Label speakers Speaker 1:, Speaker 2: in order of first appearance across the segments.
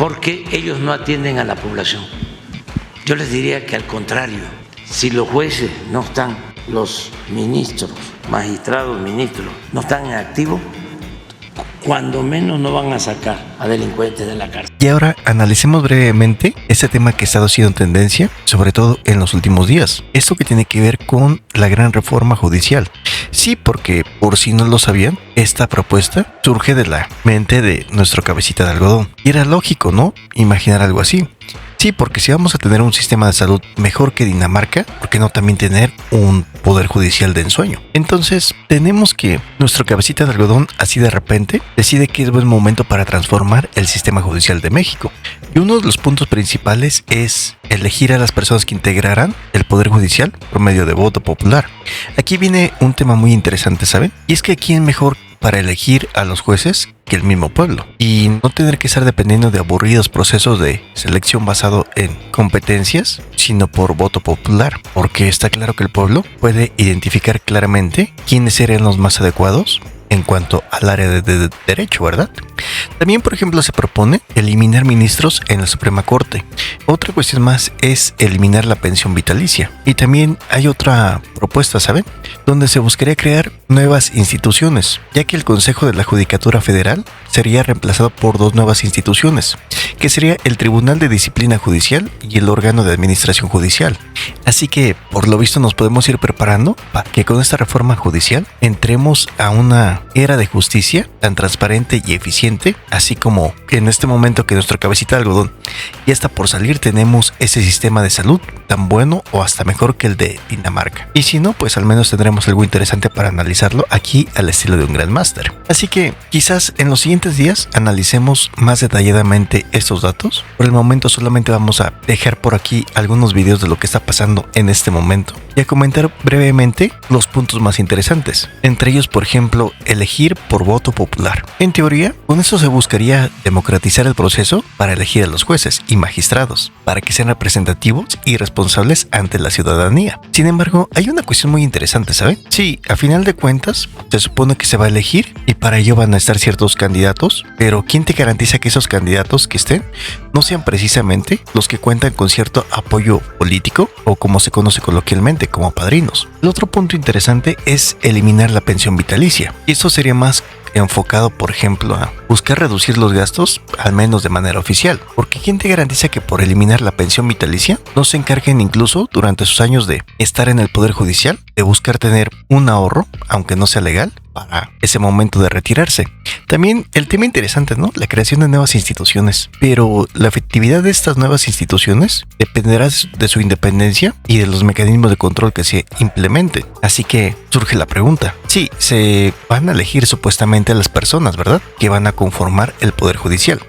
Speaker 1: porque ellos no atienden a la población. Yo les diría que al contrario, si los jueces no están, los ministros, magistrados, ministros, no están en activo, cuando menos no van a sacar a delincuentes de la cárcel.
Speaker 2: Y ahora analicemos brevemente este tema que ha estado siendo tendencia, sobre todo en los últimos días. Esto que tiene que ver con la gran reforma judicial. Sí, porque por si no lo sabían, esta propuesta surge de la mente de nuestro cabecita de algodón. Y era lógico, ¿no? Imaginar algo así. Sí, porque si vamos a tener un sistema de salud mejor que Dinamarca, ¿por qué no también tener un poder judicial de ensueño? Entonces, tenemos que nuestro cabecita de algodón así de repente decide que es buen momento para transformar el sistema judicial de México. Y uno de los puntos principales es elegir a las personas que integrarán el poder judicial por medio de voto popular. Aquí viene un tema muy interesante, ¿saben? Y es que ¿quién mejor para elegir a los jueces que el mismo pueblo? Y no tener que estar dependiendo de aburridos procesos de selección basado en competencias, sino por voto popular, porque está claro que el pueblo puede identificar claramente quiénes serían los más adecuados en cuanto al área de derecho, ¿verdad? También, por ejemplo, se propone eliminar ministros en la Suprema Corte. Otra cuestión más es eliminar la pensión vitalicia. Y también hay otra propuesta, ¿saben? Donde se buscaría crear nuevas instituciones, ya que el Consejo de la Judicatura Federal sería reemplazado por dos nuevas instituciones, que sería el Tribunal de Disciplina Judicial y el Órgano de Administración Judicial. Así que, por lo visto, nos podemos ir preparando para que con esta reforma judicial entremos a una era de justicia tan transparente y eficiente, así como en este momento que nuestra cabecita de algodón ya está por salir, tenemos ese sistema de salud tan bueno o hasta mejor que el de Dinamarca. Y si no, pues al menos tendremos algo interesante para analizarlo aquí al estilo de un Grandmaster. Así que quizás en los siguientes días analicemos más detalladamente estos datos. Por el momento solamente vamos a dejar por aquí algunos videos de lo que está pasando en este momento y a comentar brevemente los puntos más interesantes. Entre ellos, por ejemplo, elegir por voto popular. En teoría, con eso se buscaría democratizar el proceso para elegir a los jueces y magistrados, para que sean representativos y responsables ante la ciudadanía. Sin embargo, hay una cuestión muy interesante, ¿saben? Sí, a final de cuentas, se supone que se va a elegir y para ello van a estar ciertos candidatos, pero ¿quién te garantiza que esos candidatos que estén no sean precisamente los que cuentan con cierto apoyo político o como se conoce coloquialmente como padrinos? El otro punto interesante es eliminar la pensión vitalicia, y esto sería más enfocado, por ejemplo, a buscar reducir los gastos, al menos de manera oficial, porque ¿quién te garantiza que por eliminar la pensión vitalicia no se encarguen incluso durante sus años de estar en el poder judicial, de buscar tener un ahorro, aunque no sea legal, para ese momento de retirarse? También el tema interesante, ¿no? La creación de nuevas instituciones, pero la efectividad de estas nuevas instituciones dependerá de su independencia y de los mecanismos de control que se implementen. Así que surge la pregunta, sí, se van a elegir supuestamente a las personas, ¿verdad?, que van a conformar el poder judicial,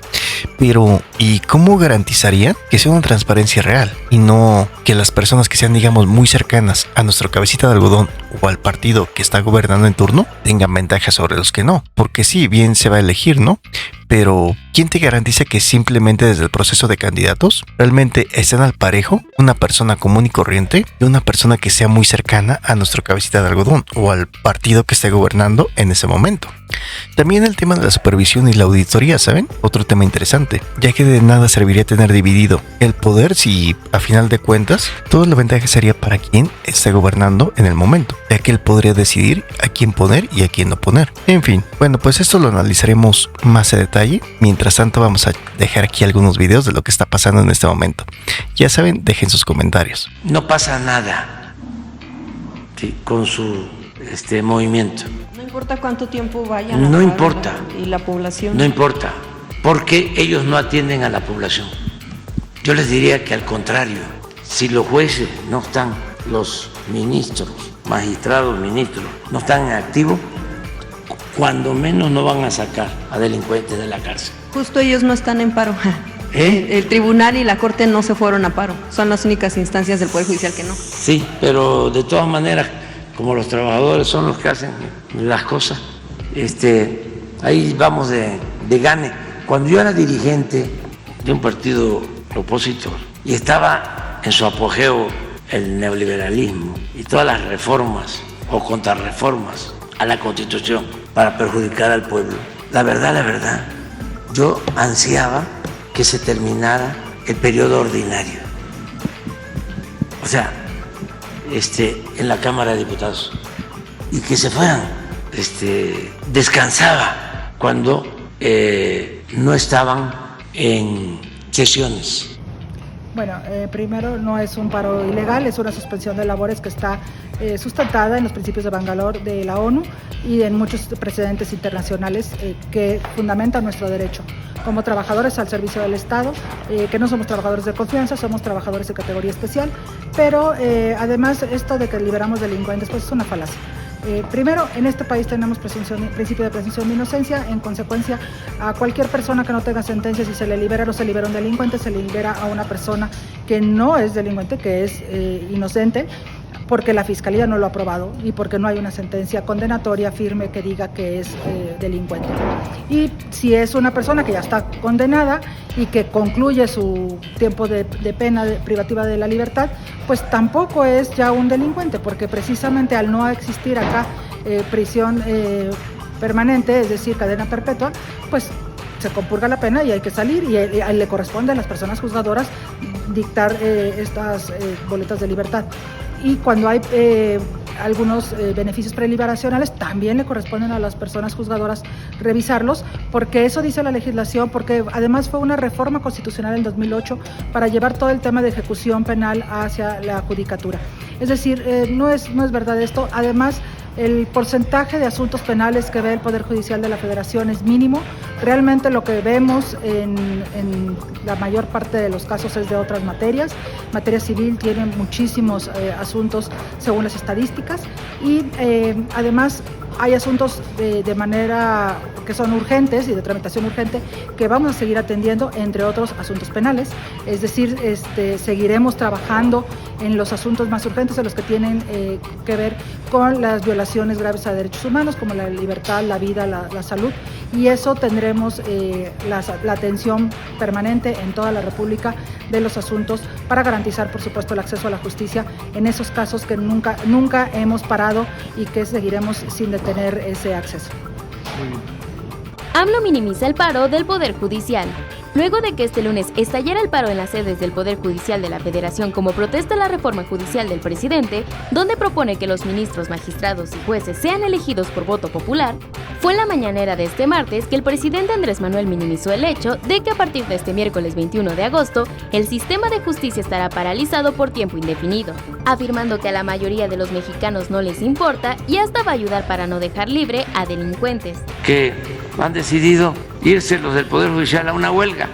Speaker 2: pero ¿y cómo garantizarían que sea una transparencia real y no que las personas que sean, digamos, muy cercanas a nuestra cabecita de algodón o al partido que está gobernando en turno tengan ventaja sobre los que no? Porque sí, bien se va a elegir, ¿no? Pero ¿quién te garantiza que simplemente desde el proceso de candidatos realmente estén al parejo una persona común y corriente y una persona que sea muy cercana a nuestra cabecita de algodón o al partido que esté gobernando en ese momento? También el tema de la supervisión y la auditoría, ¿saben? Otro tema interesante, ya que de nada serviría tener dividido el poder si a final de cuentas toda la ventaja sería para quien esté gobernando en el momento, ya que él podría decidir a quién poner y a quién no poner. En fin, bueno, pues esto lo analizaremos más a detalle. Mientras tanto, vamos a dejar aquí algunos videos de lo que está pasando en este momento. Ya saben, dejen sus comentarios.
Speaker 1: No pasa nada, sí, con su movimiento.
Speaker 3: No importa cuánto tiempo vayan.
Speaker 1: No importa.
Speaker 3: Y la población.
Speaker 1: No importa, porque ellos no atienden a la población. Yo les diría que al contrario, si los jueces no están, los ministros, magistrados, ministros, no están en activo, cuando menos no van a sacar a delincuentes de la cárcel.
Speaker 3: Justo ellos no están en paro. El tribunal y la corte no se fueron a paro. Son las únicas instancias del Poder Judicial que no.
Speaker 1: Sí, pero de todas maneras, como los trabajadores son los que hacen las cosas, ahí vamos de gane. Cuando yo era dirigente de un partido opositor y estaba en su apogeo el neoliberalismo y todas las reformas o contrarreformas a la Constitución para perjudicar al pueblo, la verdad, yo ansiaba que se terminara el periodo ordinario. O sea, en la Cámara de Diputados, y que se fueran, descansaba cuando no estaban en sesiones.
Speaker 4: Bueno, primero no es un paro ilegal, es una suspensión de labores que está sustentada en los principios de Bangalore de la ONU y en muchos precedentes internacionales que fundamentan nuestro derecho como trabajadores al servicio del Estado, que no somos trabajadores de confianza, somos trabajadores de categoría especial, pero además esto de que liberamos delincuentes pues es una falacia. Primero, en este país tenemos principio de presunción de inocencia. En consecuencia, a cualquier persona que no tenga sentencia, si se le libera, no se libera un delincuente, se le libera a una persona que no es delincuente, que es inocente, porque la Fiscalía no lo ha aprobado y porque no hay una sentencia condenatoria firme que diga que es delincuente. Y si es una persona que ya está condenada y que concluye su tiempo de pena privativa de la libertad, pues tampoco es ya un delincuente, porque precisamente al no existir acá prisión permanente, es decir, cadena perpetua, pues se compurga la pena y hay que salir, y le corresponde a las personas juzgadoras dictar estas boletas de libertad. Y cuando hay algunos beneficios preliberacionales, también le corresponden a las personas juzgadoras revisarlos, porque eso dice la legislación, porque además fue una reforma constitucional en 2008 para llevar todo el tema de ejecución penal hacia la judicatura. Es decir, no es verdad esto. Además, el porcentaje de asuntos penales que ve el Poder Judicial de la Federación es mínimo. Realmente lo que vemos en la mayor parte de los casos es de otras materias. Materia civil tiene muchísimos asuntos según las estadísticas, y además hay asuntos de manera que son urgentes y de tramitación urgente que vamos a seguir atendiendo, entre otros asuntos penales. Es decir, seguiremos trabajando en los asuntos más urgentes, en los que tienen que ver con las violaciones graves a derechos humanos, como la libertad, la vida, la salud, y eso tendremos la atención permanente en toda la República de los asuntos para garantizar, por supuesto, el acceso a la justicia en esos casos que nunca hemos parado y que seguiremos sin detener ese acceso.
Speaker 5: AMLO minimiza el paro del Poder Judicial. Luego de que este lunes estallara el paro en las sedes del Poder Judicial de la Federación como protesta a la reforma judicial del presidente, donde propone que los ministros, magistrados y jueces sean elegidos por voto popular, fue en la mañanera de este martes que el presidente Andrés Manuel minimizó el hecho de que a partir de este miércoles 21 de agosto, el sistema de justicia estará paralizado por tiempo indefinido, afirmando que a la mayoría de los mexicanos no les importa y hasta va a ayudar para no dejar libre a delincuentes.
Speaker 1: Que han decidido irse los del Poder Judicial a una huelga.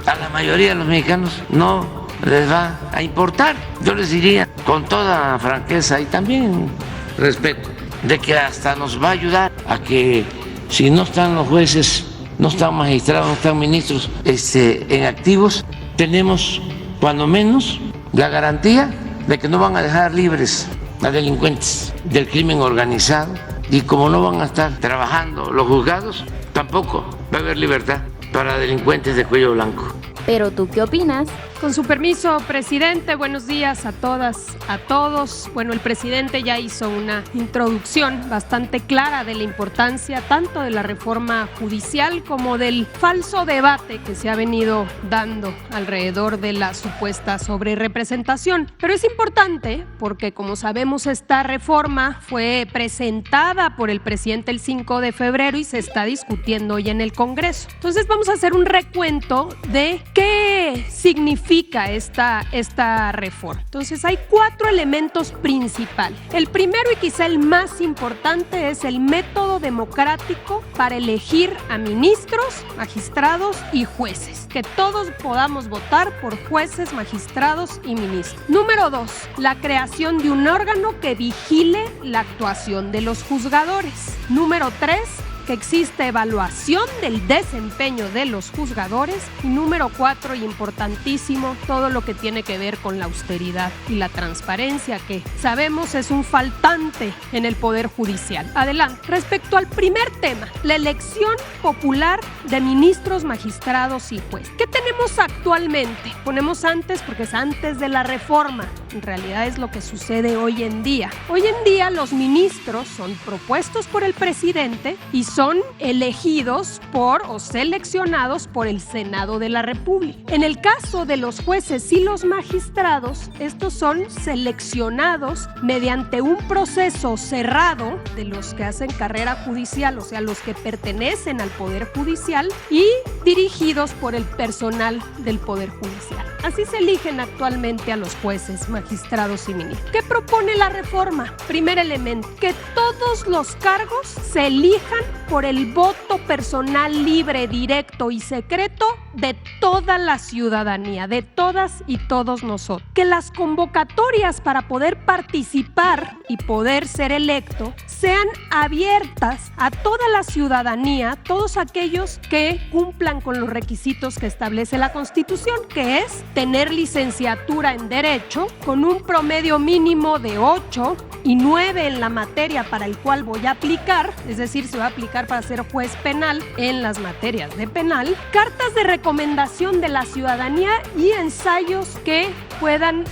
Speaker 1: A la mayoría de los mexicanos no les va a importar. Yo les diría con toda franqueza y también respeto, de que hasta nos va a ayudar a que si no están los jueces, no están magistrados, no están ministros en activos, tenemos cuando menos la garantía de que no van a dejar libres a delincuentes del crimen organizado, y como no van a estar trabajando los juzgados, tampoco va a haber libertad para delincuentes de cuello blanco.
Speaker 5: ¿Pero tú qué opinas?
Speaker 6: Con su permiso, presidente, buenos días a todas, a todos. Bueno, el presidente ya hizo una introducción bastante clara de la importancia tanto de la reforma judicial como del falso debate que se ha venido dando alrededor de la supuesta sobrerepresentación. Pero es importante porque, como sabemos, esta reforma fue presentada por el presidente el 5 de febrero y se está discutiendo hoy en el Congreso. Entonces vamos a hacer un recuento de qué significa esta reforma. Entonces hay 4 elementos principales. El primero y quizá el más importante es el método democrático para elegir a ministros, magistrados y jueces. Que todos podamos votar por jueces, magistrados y ministros. Número 2, la creación de un órgano que vigile la actuación de los juzgadores. Número 3, que existe evaluación del desempeño de los juzgadores. Y número 4, y importantísimo, todo lo que tiene que ver con la austeridad y la transparencia, que sabemos es un faltante en el Poder Judicial. Adelante. Respecto al primer tema, la elección popular de ministros, magistrados y jueces. ¿Qué tenemos actualmente? Ponemos antes porque es antes de la reforma. En realidad es lo que sucede hoy en día. Hoy en día los ministros son propuestos por el presidente y son elegidos por o seleccionados por el Senado de la República. En el caso de los jueces y los magistrados, estos son seleccionados mediante un proceso cerrado de los que hacen carrera judicial, o sea, los que pertenecen al Poder Judicial, y dirigidos por el personal del Poder Judicial. Así se eligen actualmente a los jueces, magistrados y ministros. ¿Qué propone la reforma? Primer elemento, que todos los cargos se elijan por el voto personal libre, directo y secreto de toda la ciudadanía, de todas y todos nosotros. Que las convocatorias para poder participar y poder ser electo sean abiertas a toda la ciudadanía, todos aquellos que cumplan con los requisitos que establece la Constitución, que es tener licenciatura en Derecho con un promedio mínimo de 8 y 9 en la materia para el cual voy a aplicar, es decir, se va a aplicar para ser juez penal en las materias de penal, cartas de recomendación de la ciudadanía y ensayos que puedan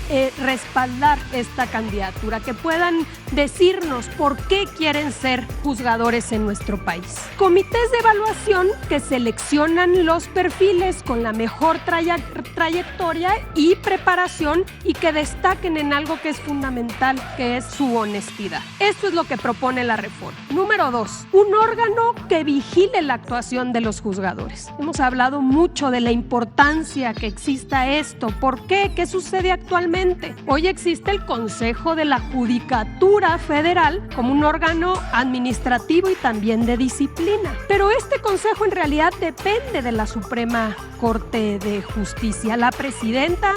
Speaker 6: respaldar esta candidatura, que puedan decirnos por qué quieren ser juzgadores en nuestro país. Comités de evaluación que seleccionan los perfiles con la mejor trayectoria y preparación y que destaquen en algo que es fundamental, que es su honestidad. Esto es lo que propone la reforma. Número 2, un órgano que vigile la actuación de los juzgadores. Hemos hablado mucho de la importancia que exista esto. ¿Por qué? ¿Qué sucede actualmente? Hoy existe el Consejo de la Judicatura Federal como un órgano administrativo y también de disciplina. Pero este consejo en realidad depende de la Suprema Corte de Justicia. La presidenta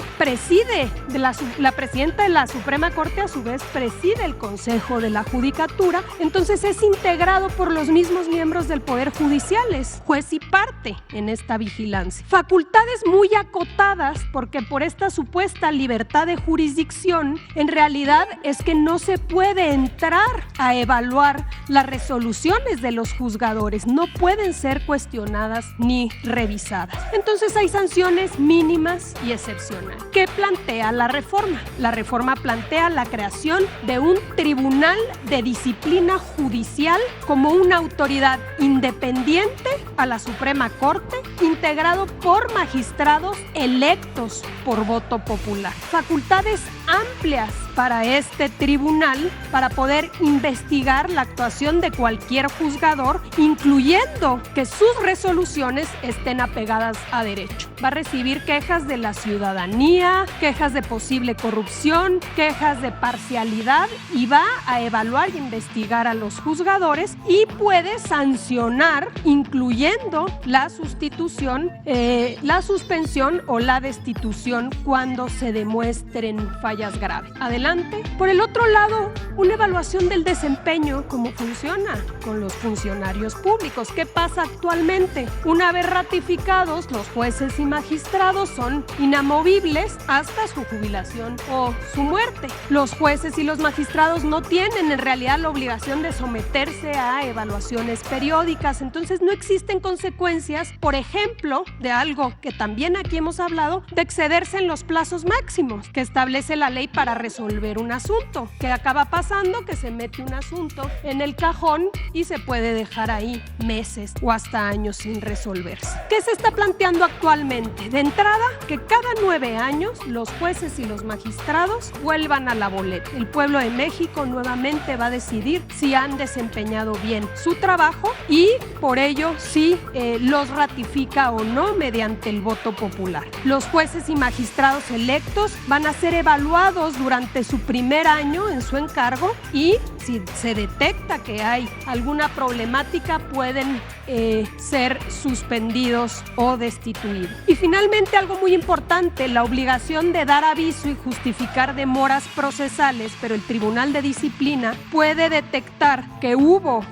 Speaker 6: de la Suprema Corte a su vez preside el Consejo de la Judicatura, entonces es integrado por los mismos miembros del Poder Judicial, es juez y parte en esta vigilancia. Facultades muy acotadas, porque por esta supuesta libertad de jurisdicción, en realidad es que no se puede entrar a evaluar las resoluciones de los juzgadores, no pueden ser cuestionadas ni revisadas. Entonces hay sanciones mínimas y excepcionales. ¿Qué plantea la reforma? La reforma plantea la creación de un tribunal de disciplina judicial como una autoridad independiente a la Suprema Corte, integrado por magistrados electos por voto popular. Facultades amplias para este tribunal para poder investigar la actuación de cualquier juzgador, incluyendo que sus resoluciones estén apegadas a derecho. Va a recibir quejas de la ciudadanía, quejas de posible corrupción, quejas de parcialidad y va a evaluar e investigar a los juzgadores y puede sancionar, incluyendo la sustitución, la suspensión o la destitución cuando se demuestren fallas graves. Adelante. Por el otro lado, una evaluación del desempeño, cómo funciona con los funcionarios públicos. ¿Qué pasa actualmente? Una vez ratificados, los jueces y magistrados son inamovibles hasta su jubilación o su muerte. Los jueces y los magistrados no tienen en realidad la obligación de someterse a evaluaciones periódicas, entonces no existen consecuencias, por ejemplo, de algo que también aquí hemos hablado, de excederse en los plazos máximos que establece la ley para resolver un asunto. ¿Qué acaba pasando? Que se mete un asunto en el cajón y se puede dejar ahí meses o hasta años sin resolverse. ¿Qué se está planteando actualmente? De entrada, que cada 9 años los jueces y los magistrados vuelvan a la boleta. El pueblo de México nuevamente va a decidir si han desempeñado bien su trabajo y por ello si los ratifica o no mediante el voto popular. Los jueces y magistrados electos van a ser evaluados durante su primer año en su encargo y si se detecta que hay alguna problemática pueden ser suspendidos o destituidos. Y finalmente, algo muy importante, la obligación de dar aviso y justificar demoras procesales, pero el Tribunal de Disciplina puede detectar que hubo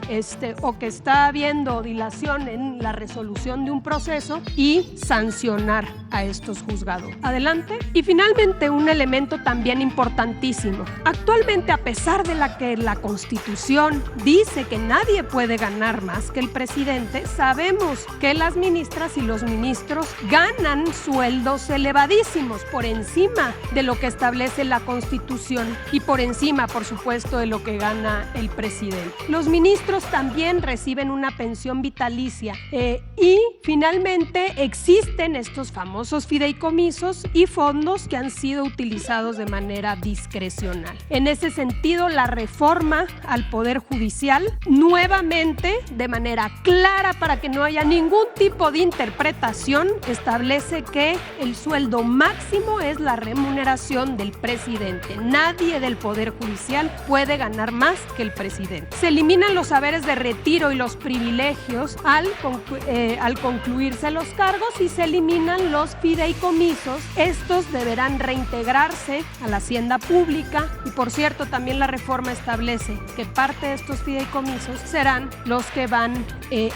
Speaker 6: o que está habiendo dilación en la resolución de un proceso y sancionar a estos juzgados. Adelante. Y finalmente, un elemento también importantísimo. Actualmente, a pesar de que la Constitución dice que nadie puede ganar más que el presidente, presidente, sabemos que las ministras y los ministros ganan sueldos elevadísimos por encima de lo que establece la Constitución y por encima, por supuesto, de lo que gana el presidente. Los ministros también reciben una pensión vitalicia y finalmente existen estos famosos fideicomisos y fondos que han sido utilizados de manera discrecional. En ese sentido, la reforma al Poder Judicial, nuevamente, de manera clara para que no haya ningún tipo de interpretación, establece que el sueldo máximo es la remuneración del presidente. Nadie del Poder Judicial puede ganar más que el presidente. Se eliminan los saberes de retiro y los privilegios al concluirse los cargos y se eliminan los fideicomisos. Estos deberán reintegrarse a la hacienda pública y, por cierto, también la reforma establece que parte de estos fideicomisos serán los que van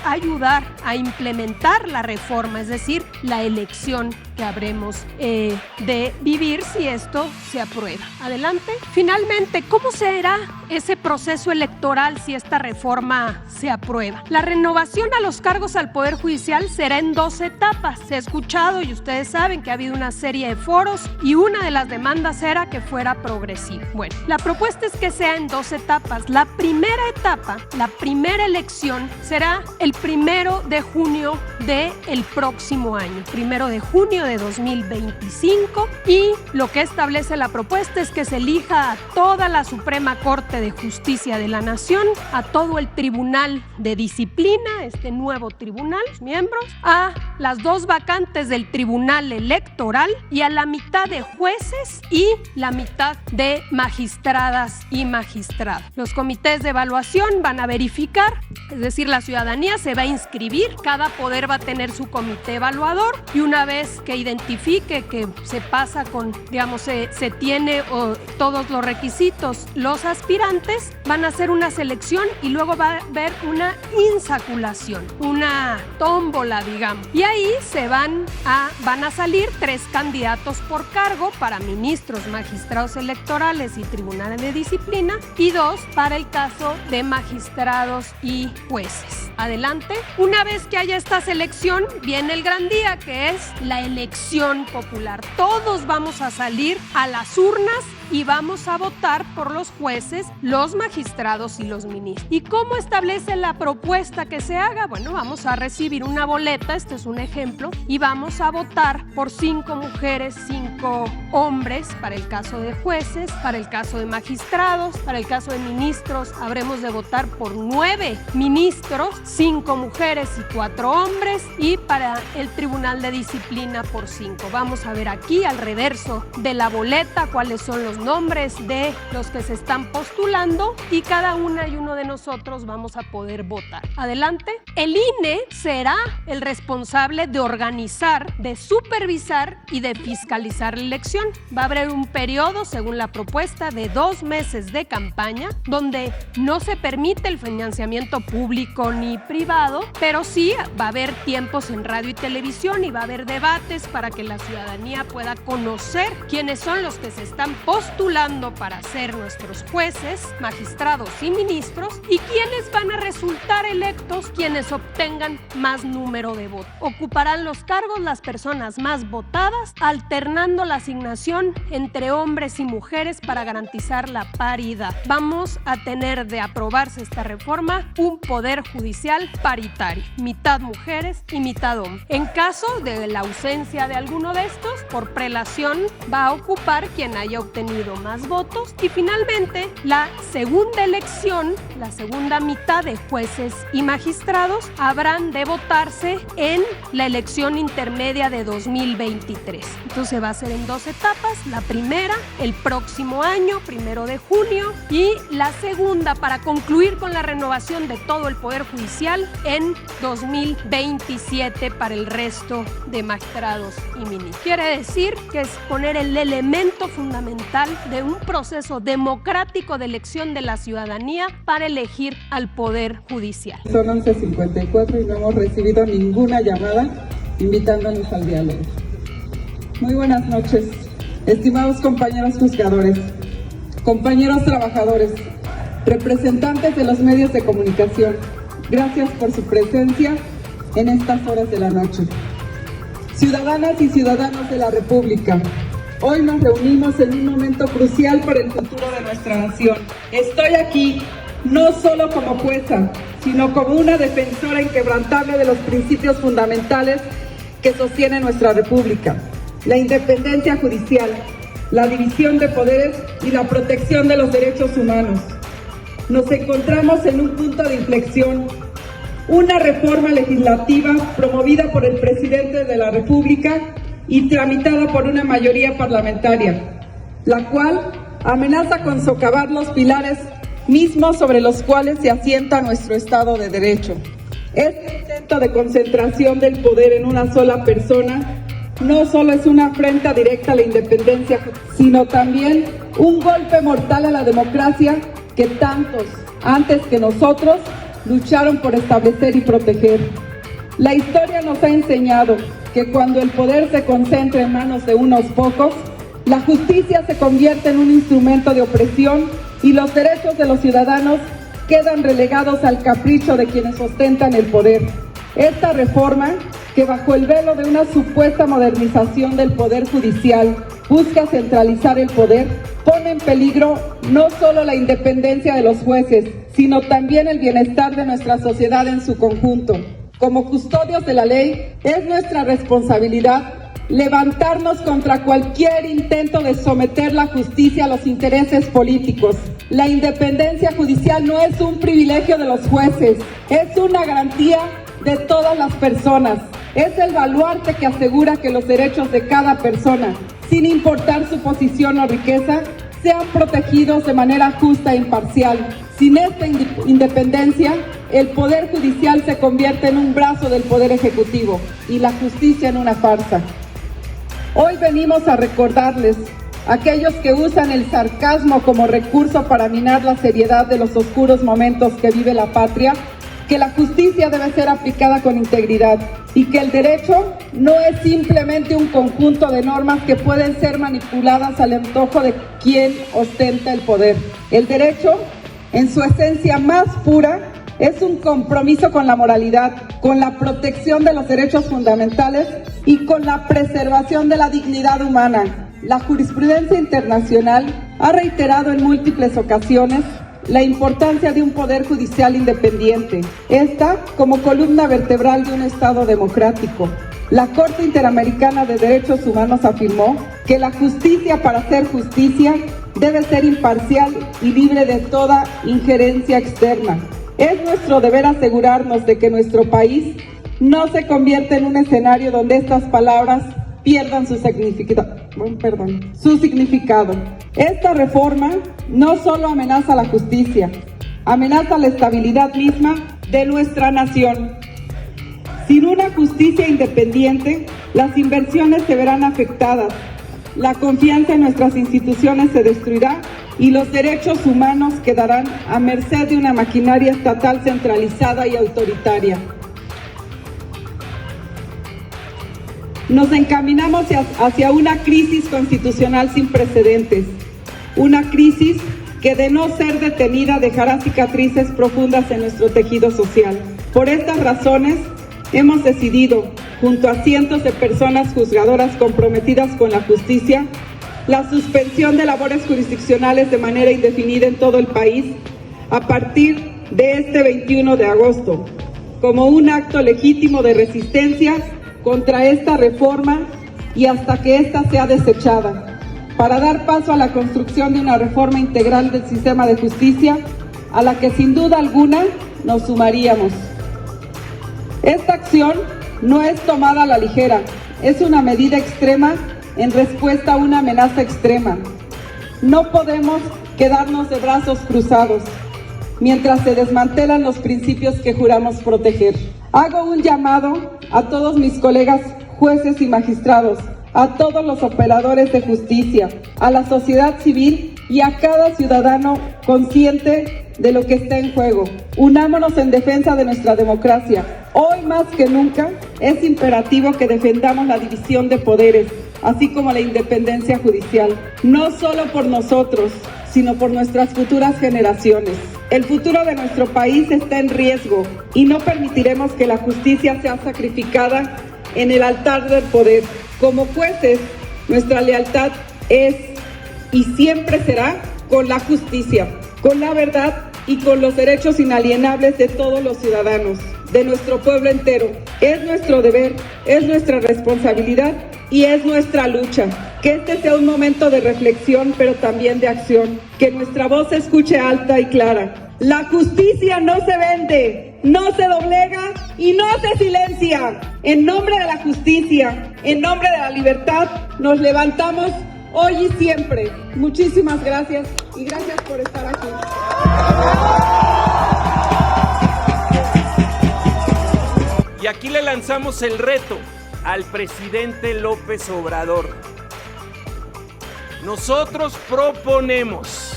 Speaker 6: a ayudar a implementar la reforma, es decir, la elección que habremos de vivir si esto se aprueba. Adelante. Finalmente, ¿cómo será ese proceso electoral si esta reforma se aprueba? La renovación a los cargos al Poder Judicial será en 2 etapas. Se ha escuchado y ustedes saben que ha habido una serie de foros y una de las demandas era que fuera progresiva. Bueno, la propuesta es que sea en 2 etapas. La primera etapa, la primera elección, será el 1 de junio del próximo año, 1 de junio de 2025, y lo que establece la propuesta es que se elija a toda la Suprema Corte de Justicia de la Nación, a todo el Tribunal de Disciplina, este nuevo tribunal, los miembros, a las 2 vacantes del Tribunal Electoral y a la mitad de jueces y la mitad de magistradas y magistrados. Los comités de evaluación van a verificar, es decir, la ciudadanía se va a inscribir, cada poder va a tener su comité evaluador y una vez que identifique que se pasa con, digamos, se tiene todos los requisitos, los aspirantes van a hacer una selección y luego va a haber una insaculación, una tómbola, digamos, y ahí van a salir 3 candidatos por cargo para ministros, magistrados electorales y tribunales de disciplina y 2 para el caso de magistrados y jueces. Adelante. Una vez que haya esta selección, viene el gran día, que es la elección popular. Todos vamos a salir a las urnas y vamos a votar por los jueces, los magistrados y los ministros. ¿Y cómo establece la propuesta que se haga? Bueno, vamos a recibir una boleta, este es un ejemplo, y vamos a votar por 5 mujeres, 5 hombres, para el caso de jueces, para el caso de magistrados, para el caso de ministros, habremos de votar por 9 ministros, 5 mujeres y 4 hombres, y para el Tribunal de Disciplina por 5. Vamos a ver aquí al reverso de la boleta cuáles son los nombres de los que se están postulando y cada una y uno de nosotros vamos a poder votar. Adelante. El INE será el responsable de organizar, de supervisar y de fiscalizar la elección. Va a haber un periodo, según la propuesta, de 2 meses de campaña donde no se permite el financiamiento público ni privado, pero sí va a haber tiempos en radio y televisión y va a haber debates para que la ciudadanía pueda conocer quiénes son los que se están postulando para ser nuestros jueces, magistrados y ministros y quiénes van a resultar electos, quienes obtengan más número de votos. Ocuparán los cargos las personas más votadas, alternando la asignación entre hombres y mujeres para garantizar la paridad. Vamos a tener, de aprobarse esta reforma, un poder judicial paritario, mitad mujeres y mitad hombres. En caso de la ausencia de alguno de estos, por prelación va a ocupar quien haya obtenido más votos y finalmente la segunda elección, la segunda mitad de jueces y magistrados habrán de votarse en la elección intermedia de 2023. Entonces va a ser en 2 etapas, la primera el próximo año, 1 de junio, y la segunda para concluir con la renovación de todo el Poder Judicial en 2027 para el resto de magistrados y ministros. Quiere decir que es poner el elemento fundamental de un proceso democrático de elección de la ciudadanía para elegir al Poder Judicial.
Speaker 7: Son 11:54 y no hemos recibido ninguna llamada invitándonos al diálogo. Muy buenas noches, estimados compañeros juzgadores, compañeros trabajadores, representantes de los medios de comunicación, Gracias por su presencia en estas horas de la noche. Ciudadanas y ciudadanos de la República, hoy nos reunimos en un momento crucial para el futuro de nuestra nación. Estoy aquí no solo como jueza, sino como una defensora inquebrantable de los principios fundamentales que sostienen nuestra República: la independencia judicial, la división de poderes y la protección de los derechos humanos. Nos encontramos en un punto de inflexión. Una reforma legislativa promovida por el presidente de la República y tramitada por una mayoría parlamentaria, la cual amenaza con socavar los pilares mismos sobre los cuales se asienta nuestro Estado de Derecho. Este intento de concentración del poder en una sola persona no solo es una afrenta directa a la independencia, sino también un golpe mortal a la democracia que tantos, antes que nosotros, lucharon por establecer y proteger. La historia nos ha enseñado que cuando el poder se concentra en manos de unos pocos, la justicia se convierte en un instrumento de opresión y los derechos de los ciudadanos quedan relegados al capricho de quienes ostentan el poder. Esta reforma, que bajo el velo de una supuesta modernización del Poder Judicial busca centralizar el poder, pone en peligro no solo la independencia de los jueces, sino también el bienestar de nuestra sociedad en su conjunto. Como custodios de la ley, es nuestra responsabilidad levantarnos contra cualquier intento de someter la justicia a los intereses políticos. La independencia judicial no es un privilegio de los jueces, es una garantía de todas las personas. Es el baluarte que asegura que los derechos de cada persona, sin importar su posición o riqueza, sean protegidos de manera justa e imparcial. Sin esta independencia, el Poder Judicial se convierte en un brazo del Poder Ejecutivo y la justicia en una farsa. Hoy venimos a recordarles a aquellos que usan el sarcasmo como recurso para minar la seriedad de los oscuros momentos que vive la patria, que la justicia debe ser aplicada con integridad y que el derecho no es simplemente un conjunto de normas que pueden ser manipuladas al antojo de quien ostenta el poder. El derecho, en su esencia más pura, es un compromiso con la moralidad, con la protección de los derechos fundamentales y con la preservación de la dignidad humana. La jurisprudencia internacional ha reiterado en múltiples ocasiones la importancia de un poder judicial independiente, esta como columna vertebral de un Estado democrático. La Corte Interamericana de Derechos Humanos afirmó que la justicia, para ser justicia, debe ser imparcial y libre de toda injerencia externa. Es nuestro deber asegurarnos de que nuestro país no se convierta en un escenario donde estas palabras pierdan su significado. Esta reforma no solo amenaza la justicia, amenaza la estabilidad misma de nuestra nación. Sin una justicia independiente, las inversiones se verán afectadas, la confianza en nuestras instituciones se destruirá y los derechos humanos quedarán a merced de una maquinaria estatal centralizada y autoritaria. Nos encaminamos hacia una crisis constitucional sin precedentes, una crisis que, de no ser detenida, dejará cicatrices profundas en nuestro tejido social. Por estas razones, hemos decidido, junto a cientos de personas juzgadoras comprometidas con la justicia, la suspensión de labores jurisdiccionales de manera indefinida en todo el país a partir de este 21 de agosto, como un acto legítimo de resistencia contra esta reforma y hasta que ésta sea desechada, para dar paso a la construcción de una reforma integral del sistema de justicia a la que sin duda alguna nos sumaríamos. Esta acción no es tomada a la ligera, es una medida extrema en respuesta a una amenaza extrema. No podemos quedarnos de brazos cruzados mientras se desmantelan los principios que juramos proteger. Hago un llamado a todos mis colegas jueces y magistrados, a todos los operadores de justicia, a la sociedad civil y a cada ciudadano consciente de lo que está en juego. Unámonos en defensa de nuestra democracia. Hoy más que nunca es imperativo que defendamos la división de poderes, así como la independencia judicial, no solo por nosotros, sino por nuestras futuras generaciones. El futuro de nuestro país está en riesgo y no permitiremos que la justicia sea sacrificada en el altar del poder. Como jueces, nuestra lealtad es y siempre será con la justicia, con la verdad y con los derechos inalienables de todos los ciudadanos, de nuestro pueblo entero. Es nuestro deber, es nuestra responsabilidad y es nuestra lucha. Que este sea un momento de reflexión, pero también de acción. Que nuestra voz se escuche alta y clara. La justicia no se vende, no se doblega y no se silencia. En nombre de la justicia, en nombre de la libertad, nos levantamos hoy y siempre. Muchísimas gracias y gracias por estar aquí.
Speaker 8: Y aquí le lanzamos el reto al presidente López Obrador. Nosotros proponemos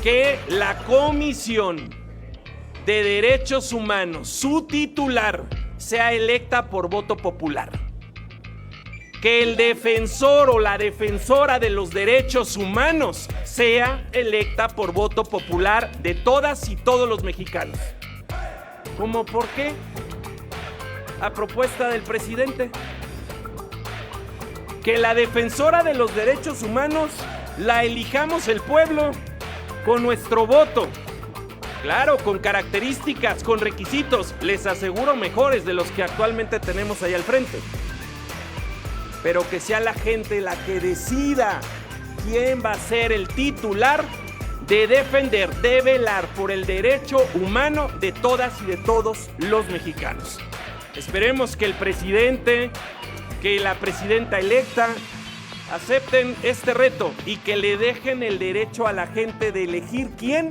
Speaker 8: que la Comisión de Derechos Humanos, su titular, sea electa por voto popular. Que el defensor o la defensora de los derechos humanos sea electa por voto popular de todas y todos los mexicanos. ¿Cómo por qué? A propuesta del presidente. Que la defensora de los derechos humanos la elijamos el pueblo con nuestro voto. Claro, con características, con requisitos, les aseguro mejores de los que actualmente tenemos ahí al frente. Pero que sea la gente la que decida quién va a ser el titular de defender, de velar por el derecho humano de todas y de todos los mexicanos. Esperemos que el presidente, que la presidenta electa acepten este reto y que le dejen el derecho a la gente de elegir quién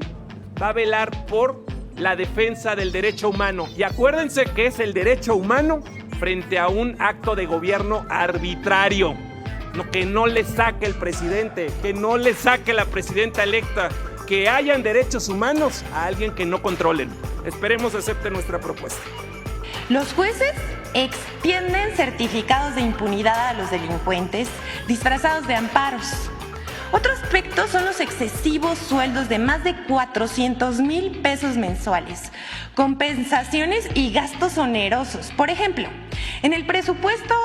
Speaker 8: va a velar por la defensa del derecho humano. Y acuérdense que es el derecho humano frente a un acto de gobierno arbitrario. Que no le saque el presidente, que no le saque la presidenta electa, que hayan derechos humanos a alguien que no controlen. Esperemos acepten nuestra propuesta.
Speaker 9: Los jueces extienden certificados de impunidad a los delincuentes disfrazados de amparos. Otro aspecto son los excesivos sueldos de más de 400,000 pesos mensuales, compensaciones y gastos onerosos. Por ejemplo, en el presupuesto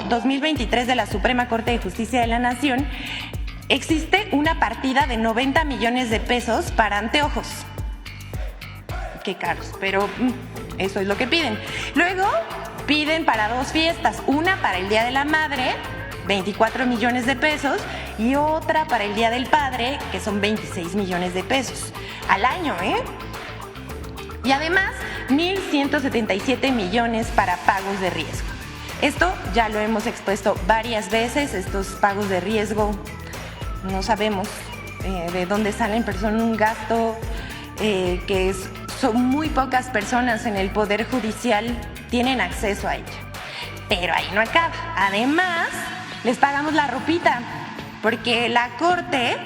Speaker 9: 2023 de la Suprema Corte de Justicia de la Nación existe una partida de 90 millones de pesos para anteojos. Qué caros, pero eso es lo que piden. Luego piden para 2 fiestas, una para el Día de la Madre, 24 millones de pesos, y otra para el Día del Padre, que son 26 millones de pesos al año, Y además, 1,177 millones para pagos de riesgo. Esto ya lo hemos expuesto varias veces, estos pagos de riesgo no sabemos de dónde salen, pero son un gasto que son muy pocas personas en el Poder Judicial tienen acceso a ella. Pero ahí no acaba. Además, les pagamos la ropita, porque la Corte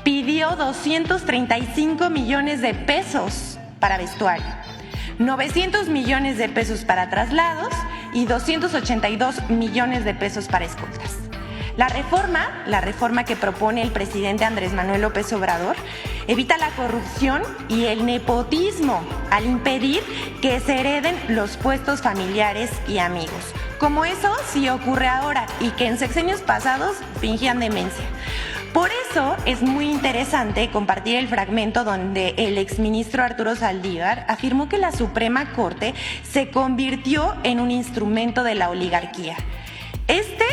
Speaker 9: pidió 235 millones de pesos para vestuario, 900 millones de pesos para traslados y 282 millones de pesos para escoltas. La reforma que propone el presidente Andrés Manuel López Obrador evita la corrupción y el nepotismo al impedir que se hereden los puestos familiares y amigos, como eso sí ocurre ahora y que en sexenios pasados fingían demencia. Por eso es muy interesante compartir el fragmento donde el exministro Arturo Saldívar afirmó que la Suprema Corte se convirtió en un instrumento de la oligarquía. Este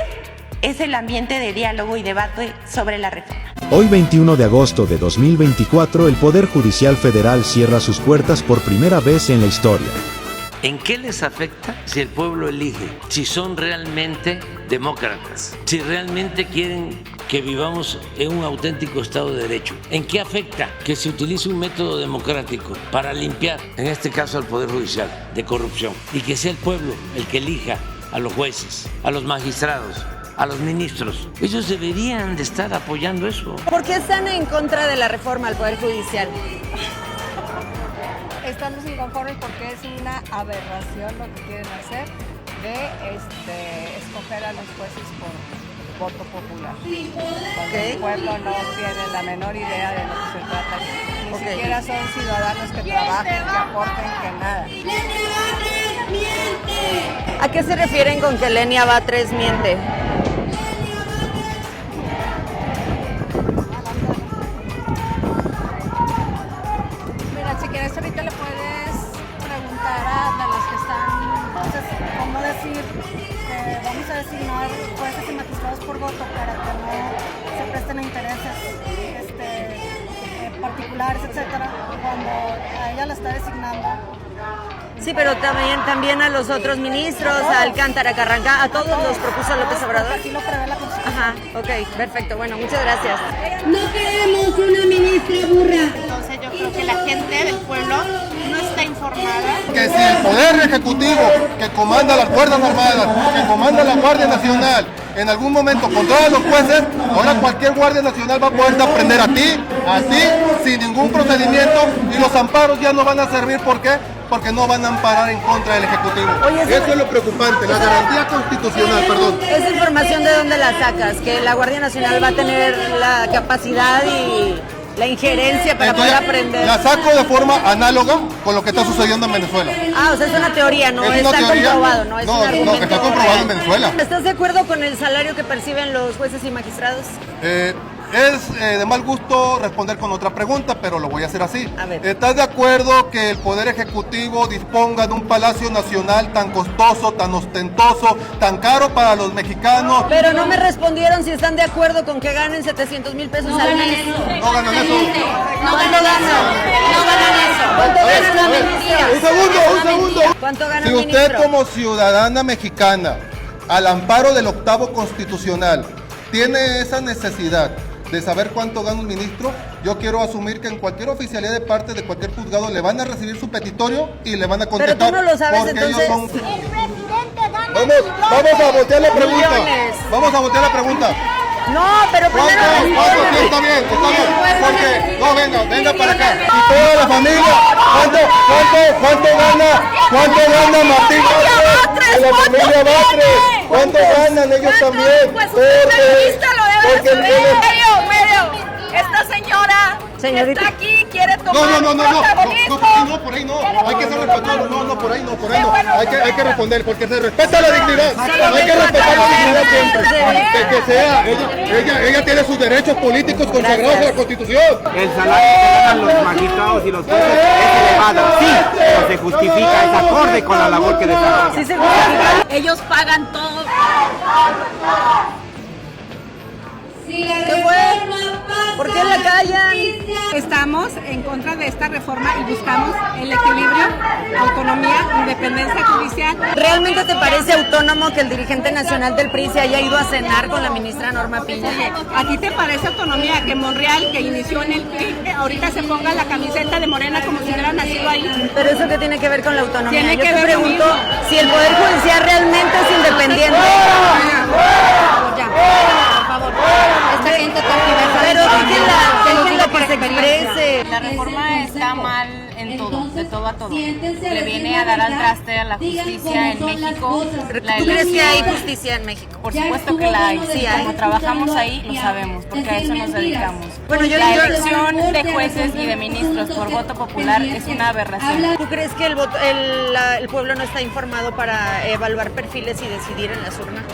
Speaker 9: es el ambiente de diálogo y debate sobre la reforma.
Speaker 10: Hoy 21 de agosto de 2024, el Poder Judicial Federal cierra sus puertas por primera vez en la historia.
Speaker 1: ¿En qué les afecta si el pueblo elige? Si son realmente demócratas, si realmente quieren que vivamos en un auténtico Estado de Derecho. ¿En qué afecta que se utilice un método democrático para limpiar, en este caso al Poder Judicial, de corrupción? Y que sea el pueblo el que elija a los jueces, a los magistrados, a los ministros. Ellos deberían de estar apoyando eso.
Speaker 3: ¿Por qué están en contra de la reforma al Poder Judicial?
Speaker 11: Estamos inconformes porque es una aberración lo que quieren hacer. de escoger a los jueces por voto popular. Porque el pueblo no tiene la menor idea de lo que se trata. Ni siquiera son ciudadanos que trabajen, que aporten, que nada.
Speaker 3: ¿A qué se refieren con que Lenia Batres miente?
Speaker 4: Mira, si quieres ahorita le puedes preguntar a los que están, entonces, ¿cómo decir? Vamos a designar jueces y magistrados por voto para que no se presten a intereses particulares, etcétera, cuando a ella la está designando.
Speaker 3: Sí, pero también a los otros ministros, a Alcántara, Carranca, a todos los propuso López Obrador.
Speaker 4: Así lo prevé la Constitución.
Speaker 3: Ajá, ok, perfecto. Bueno, muchas gracias.
Speaker 12: No queremos una ministra burra.
Speaker 13: Entonces yo creo que la gente del pueblo no está informada.
Speaker 14: Que si el Poder Ejecutivo, que comanda las Fuerzas Armadas, que comanda la Guardia Nacional, en algún momento controla a los jueces, ahora cualquier Guardia Nacional va a poder aprender a ti, sin ningún procedimiento, y los amparos ya no van a servir. ¿Por qué? Porque no van a amparar en contra del Ejecutivo. Oye, eso es lo preocupante, la garantía constitucional, perdón.
Speaker 3: ¿Esa información de dónde la sacas? Que la Guardia Nacional va a tener la capacidad y la injerencia para poder aprender.
Speaker 14: La saco de forma análoga con lo que está sucediendo en Venezuela.
Speaker 3: Ah, o sea, es una teoría, no está comprobado, no es un argumento.
Speaker 14: No, está comprobado en Venezuela.
Speaker 3: ¿Estás de acuerdo con el salario que perciben los jueces y magistrados?
Speaker 14: Es de mal gusto responder con otra pregunta, pero lo voy a hacer así.
Speaker 3: A ver.
Speaker 14: ¿Estás de acuerdo que el Poder Ejecutivo disponga de un Palacio Nacional tan costoso, tan ostentoso, tan caro para los mexicanos?
Speaker 3: Pero no me respondieron si están de acuerdo con que ganen 700,000 pesos al mes.
Speaker 14: No ganan eso.
Speaker 3: ¿Cuánto ganan? No ganan eso. ¿Cuánto gana una ministra?
Speaker 14: Un segundo.
Speaker 3: ¿Cuánto gana
Speaker 14: Si
Speaker 3: un
Speaker 14: usted
Speaker 3: ministro?
Speaker 14: como ciudadana mexicana, al amparo del 8º constitucional, tiene esa necesidad de saber cuánto gana un ministro, yo quiero asumir que en cualquier oficialidad de parte de cualquier juzgado le van a recibir su petitorio y le van a contestar.
Speaker 3: Pero tú no lo sabes,
Speaker 14: porque
Speaker 3: entonces.
Speaker 14: ellos son... Vamos a voltear la pregunta. Vamos a voltear la pregunta.
Speaker 3: No, pero primero...
Speaker 14: ¿Cuánto? Sí, está bien. Porque, no, venga para acá. Y toda la familia, ¿cuánto gana Martín Batres? De la familia Batres. ¿Cuánto ganan ellos también?
Speaker 13: Pues usted es periodista, lo debe de saber. Medio. Esta señora que está aquí quiere tomar protagonismo.
Speaker 14: No, por ahí no. Hay que ser respetado. No, por ahí no. Hay que responder, porque se respeta la dignidad. Hay que respetar la dignidad siempre. Que sea. Ella tiene sus derechos políticos consagrados en la Constitución.
Speaker 15: El salario que ganan los magistrados y los jueces es elevado, sí, pero se justifica, es acorde con la labor que desarrollan.
Speaker 3: Sí se justifica.
Speaker 13: Ellos pagan todo.
Speaker 3: ¿Qué fue? ¿Por qué la callan?
Speaker 11: Estamos en contra de esta reforma y buscamos el equilibrio, autonomía, independencia judicial.
Speaker 3: ¿Realmente te parece autónomo que el dirigente nacional del PRI se haya ido a cenar con la ministra Norma Piña?
Speaker 11: ¿A ti te parece autonomía que Monreal, que inició en el PRI, ahorita se ponga la camiseta de Morena como si hubiera nacido ahí?
Speaker 3: Pero eso qué tiene que ver con la autonomía.
Speaker 11: Tiene
Speaker 3: Yo
Speaker 11: que
Speaker 3: te
Speaker 11: ver
Speaker 3: pregunto
Speaker 11: conmigo.
Speaker 3: si el Poder Judicial realmente es independiente.
Speaker 13: Ya, por favor. Esta gente está
Speaker 3: Pero déjenla que se exprese.
Speaker 13: La reforma está mal en todo, de todo a todo. Le viene a dar al traste a la justicia en México.
Speaker 3: ¿Tú crees que hay justicia en México?
Speaker 13: Por supuesto que la hay. Sí, como trabajamos ahí, lo sabemos, porque a eso nos dedicamos.
Speaker 3: Bueno,
Speaker 13: la elección de jueces y de ministros por voto popular es una aberración.
Speaker 3: ¿Tú crees que el pueblo no está informado para evaluar perfiles y decidir en las urnas?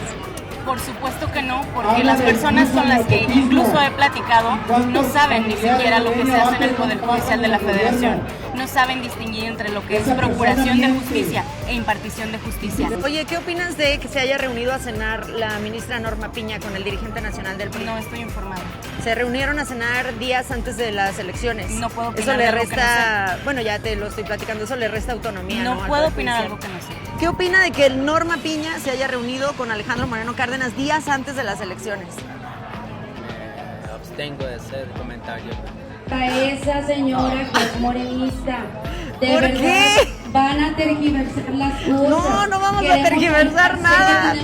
Speaker 13: Por supuesto que no, porque las personas con las que incluso he platicado no saben ni siquiera lo que se hace en el Poder Judicial de la Federación. No saben distinguir entre lo que es procuración de justicia e impartición de justicia.
Speaker 3: Oye, ¿qué opinas de que se haya reunido a cenar la ministra Norma Piña con el dirigente nacional del PRI?
Speaker 13: No estoy informada.
Speaker 3: Se reunieron a cenar días antes de las elecciones.
Speaker 13: No puedo opinar.
Speaker 3: Eso le
Speaker 13: algo
Speaker 3: resta,
Speaker 13: que no sé.
Speaker 3: Bueno, ya te lo estoy platicando, eso le resta autonomía.
Speaker 13: No puedo opinar algo que no sé.
Speaker 3: ¿Qué opina de que Norma Piña se haya reunido con Alejandro Moreno Cárdenas días antes de las elecciones?
Speaker 16: Me abstengo de hacer comentario.
Speaker 12: A esa señora que es morenista.
Speaker 3: ¿Por qué?
Speaker 12: van a tergiversar las cosas.
Speaker 3: No, no vamos a tergiversar nada.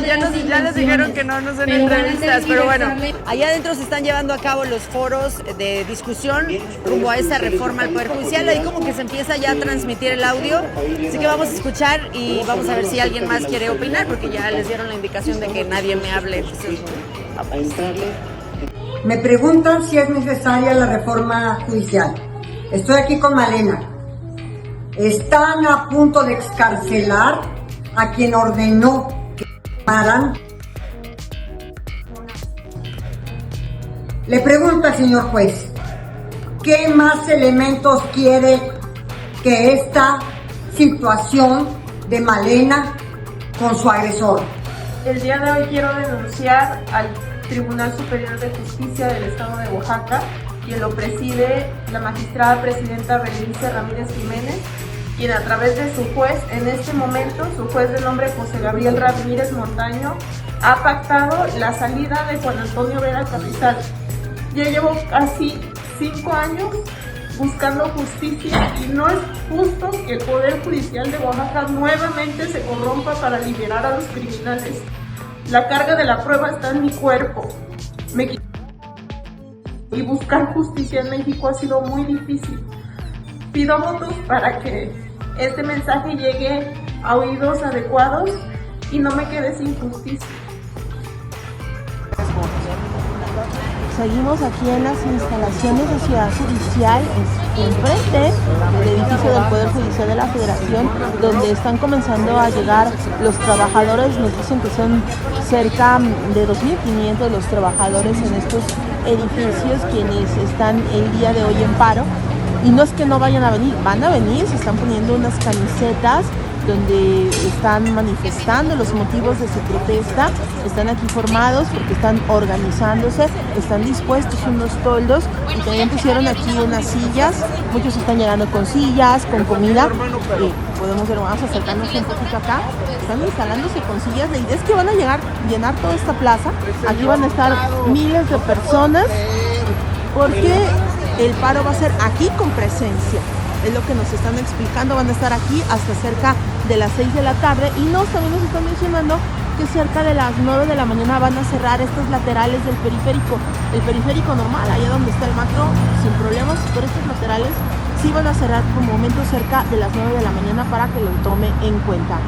Speaker 3: Ya les dijeron que no son entrevistas, pero bueno, allá adentro se están llevando a cabo los foros de discusión rumbo a esa reforma al Poder Judicial, ahí como que se empieza ya a transmitir el audio, así que vamos a escuchar y vamos a ver si alguien más quiere opinar, porque ya les dieron la indicación de que nadie me hable. Entonces,
Speaker 17: me preguntan si es necesaria la reforma judicial. Estoy aquí con Malena. Están a punto de excarcelar a quien ordenó que quemaran. Le pregunto al señor juez, ¿qué más elementos quiere que esta situación de Malena con su agresor?
Speaker 18: El día de hoy quiero denunciar al Tribunal Superior de Justicia del Estado de Oaxaca, quien lo preside la magistrada presidenta Berenice Ramírez Jiménez, quien a través de su juez, en este momento, su juez de nombre José Gabriel Ramírez Montaño, ha pactado la salida de Juan Antonio Vera Carrizal. Yo llevo casi 5 años buscando justicia y no es justo que el Poder Judicial de Oaxaca nuevamente se corrompa para liberar a los criminales. La carga de la prueba está en mi cuerpo. Y buscar justicia en México ha sido muy difícil. Pido votos para que este mensaje llegue a oídos adecuados y no me quede sin justicia.
Speaker 19: Seguimos aquí en las instalaciones de Ciudad Judicial, enfrente del edificio del Poder Judicial de la Federación, donde están comenzando a llegar los trabajadores. Nos dicen que son cerca de 2.500 los trabajadores en estos edificios quienes están el día de hoy en paro. Y no es que no vayan a venir, van a venir, se están poniendo unas camisetas donde están manifestando los motivos de su protesta, están aquí formados porque están organizándose, están dispuestos unos toldos y también pusieron aquí unas sillas, muchos están llegando con sillas, con comida, podemos ver, vamos a acercarnos un poquito acá, están instalándose con sillas, la idea es que van a llenar toda esta plaza, aquí van a estar miles de personas porque el paro va a ser aquí con presencia. Es lo que nos están explicando, van a estar aquí hasta cerca de las 6 de la tarde y también nos están mencionando que cerca de las 9 de la mañana van a cerrar estos laterales del periférico, el periférico normal, allá donde está el macro, sin problemas, pero estos laterales sí van a cerrar por momentos cerca de las 9 de la mañana para que lo tome en cuenta.